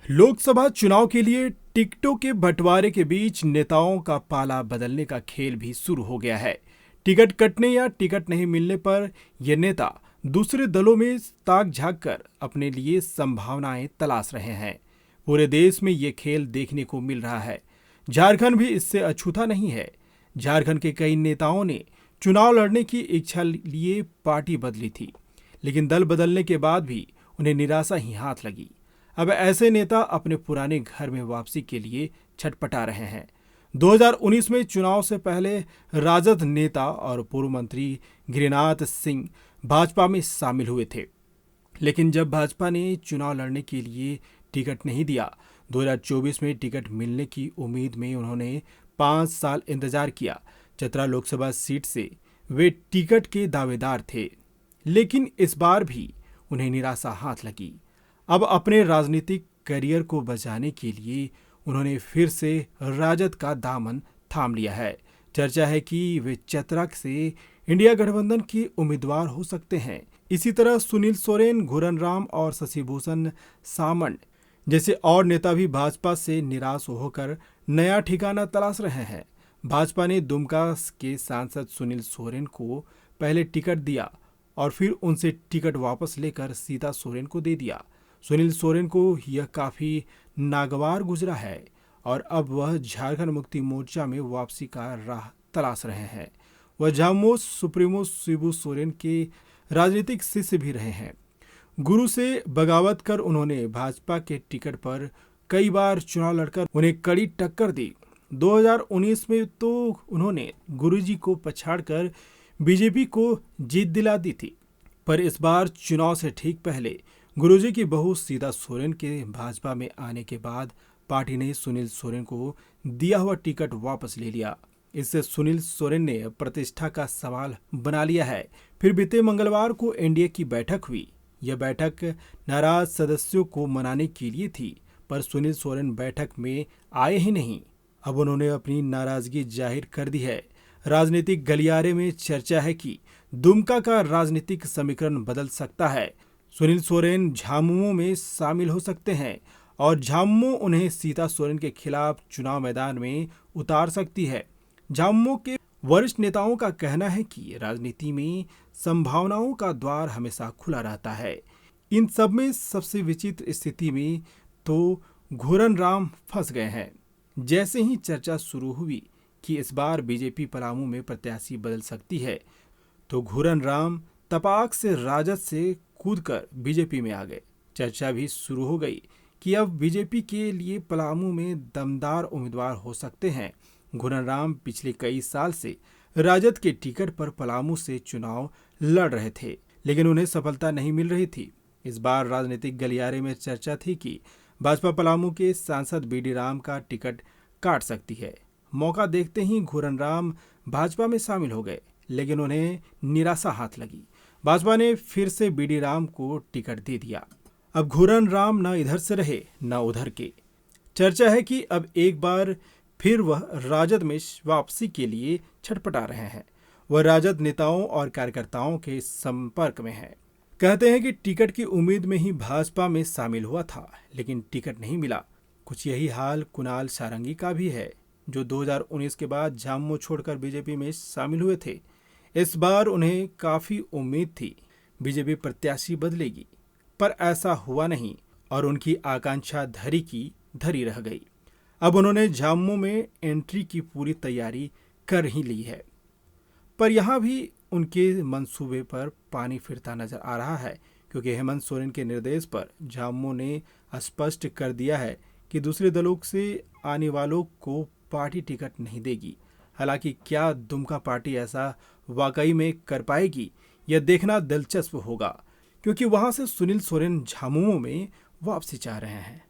लोकसभा चुनाव के लिए टिकटों के बंटवारे के बीच नेताओं का पाला बदलने का खेल भी शुरू हो गया है। टिकट कटने या टिकट नहीं मिलने पर ये नेता दूसरे दलों में ताक झांक कर अपने लिए संभावनाएं तलाश रहे हैं। पूरे देश में ये खेल देखने को मिल रहा है। झारखंड भी इससे अछूता नहीं है। झारखंड के कई नेताओं ने चुनाव लड़ने की इच्छा लिए पार्टी बदली थी, लेकिन दल बदलने के बाद भी उन्हें निराशा ही हाथ लगी। अब ऐसे नेता अपने पुराने घर में वापसी के लिए छटपटा रहे हैं। 2019 में चुनाव से पहले राजद नेता और पूर्व मंत्री गिरिनाथ सिंह भाजपा में शामिल हुए थे, लेकिन जब भाजपा ने चुनाव लड़ने के लिए टिकट नहीं दिया, 2024 में टिकट मिलने की उम्मीद में उन्होंने 5 साल इंतजार किया। चतरा लोकसभा सीट से वे टिकट के दावेदार थे, लेकिन इस बार भी उन्हें निराशा हाथ लगी। अब अपने राजनीतिक करियर को बचाने के लिए उन्होंने फिर से राजद का दामन थाम लिया है। चर्चा है कि वे चतरा से इंडिया गठबंधन के उम्मीदवार हो सकते हैं। इसी तरह सुनील सोरेन, घुरन राम और शशिभूषण सामंत जैसे और नेता भी भाजपा से निराश होकर नया ठिकाना तलाश रहे हैं। भाजपा ने दुमका के सांसद सुनील सोरेन को पहले टिकट दिया और फिर उनसे टिकट वापस लेकर सीता सोरेन को दे दिया। सुनील सोरेन को यह काफी नागवार गुजरा है और अब वह झारखंड मुक्ति मोर्चा में वापसी का राह तलाश रहे हैं। वह झामुमो सुप्रीमो शिबू सोरेन के राजनीतिक शिष्य भी रहे हैं। गुरु से बगावत कर उन्होंने भाजपा के टिकट पर कई बार चुनाव लड़कर उन्हें कड़ी टक्कर दी। 2019 में तो उन्होंने गुरुजी को पछाड़कर बीजेपी को जीत दिला दी थी, पर इस बार चुनाव से ठीक पहले गुरुजी की बहू सीता सोरेन के भाजपा में आने के बाद पार्टी ने सुनील सोरेन को दिया हुआ टिकट वापस ले लिया। इससे सुनील सोरेन ने प्रतिष्ठा का सवाल बना लिया है। फिर बीते मंगलवार को एनडीए की बैठक हुई। यह बैठक नाराज सदस्यों को मनाने के लिए थी, पर सुनील सोरेन बैठक में आए ही नहीं। अब उन्होंने अपनी नाराजगी जाहिर कर दी है। राजनीतिक गलियारे में चर्चा है कि दुमका का राजनीतिक समीकरण बदल सकता है। सुनील सोरेन झामुमो में शामिल हो सकते हैं और झामुमो उन्हें सीता सोरेन के खिलाफ चुनाव मैदान में उतार सकती है। झामुमो के वरिष्ठ नेताओं का कहना है कि राजनीति में संभावनाओं का द्वार हमेशा खुला रहता है। इन सब में सबसे विचित्र स्थिति में तो घुरन राम फंस गए हैं। जैसे ही चर्चा शुरू हुई कि इस बार बीजेपी पलामू में प्रत्याशी बदल सकती है, तो घुरन राम तपाक से राजद से कूदकर बीजेपी में आ गए। चर्चा भी शुरू हो गई कि अब बीजेपी के लिए पलामू में दमदार उम्मीदवार हो सकते हैं। घुरन राम पिछले कई साल से राजद के टिकट पर पलामू से चुनाव लड़ रहे थे, लेकिन उन्हें सफलता नहीं मिल रही थी। इस बार राजनीतिक गलियारे में चर्चा थी कि भाजपा पलामू के सांसद बीडी राम का टिकट काट सकती है। मौका देखते ही घुरन राम भाजपा में शामिल हो गए, लेकिन उन्हें निराशा हाथ लगी। भाजपा ने फिर से बीडी राम को टिकट दे दिया। अब घुरन राम न इधर से रहे न उधर के। चर्चा है कि अब एक बार फिर वह राजद में वापसी के लिए छटपटा रहे हैं। वह राजद नेताओं और कार्यकर्ताओं के संपर्क में है। कहते हैं कि टिकट की उम्मीद में ही भाजपा में शामिल हुआ था, लेकिन टिकट नहीं मिला। कुछ यही हाल कुणाल सारंगी का भी है, जो 2019 के बाद झामुमो छोड़कर बीजेपी में शामिल हुए थे। इस बार उन्हें काफी उम्मीद थी बीजेपी प्रत्याशी बदलेगी, पर ऐसा हुआ नहीं और उनकी आकांक्षा धरी की धरी रह गई। अब उन्होंने झामुमो में एंट्री की पूरी तैयारी कर ही ली है, पर यहाँ भी उनके मंसूबे पर पानी फिरता नजर आ रहा है, क्योंकि हेमंत सोरेन के निर्देश पर झामुमो ने स्पष्ट कर दिया है कि दूसरे दलों से आने वालों को पार्टी टिकट नहीं देगी। हालांकि क्या दुमका पार्टी ऐसा वाकई में कर पाएगी, यह देखना दिलचस्प होगा, क्योंकि वहां से सुनील सोरेन झामुमो में वापसी चाह रहे हैं।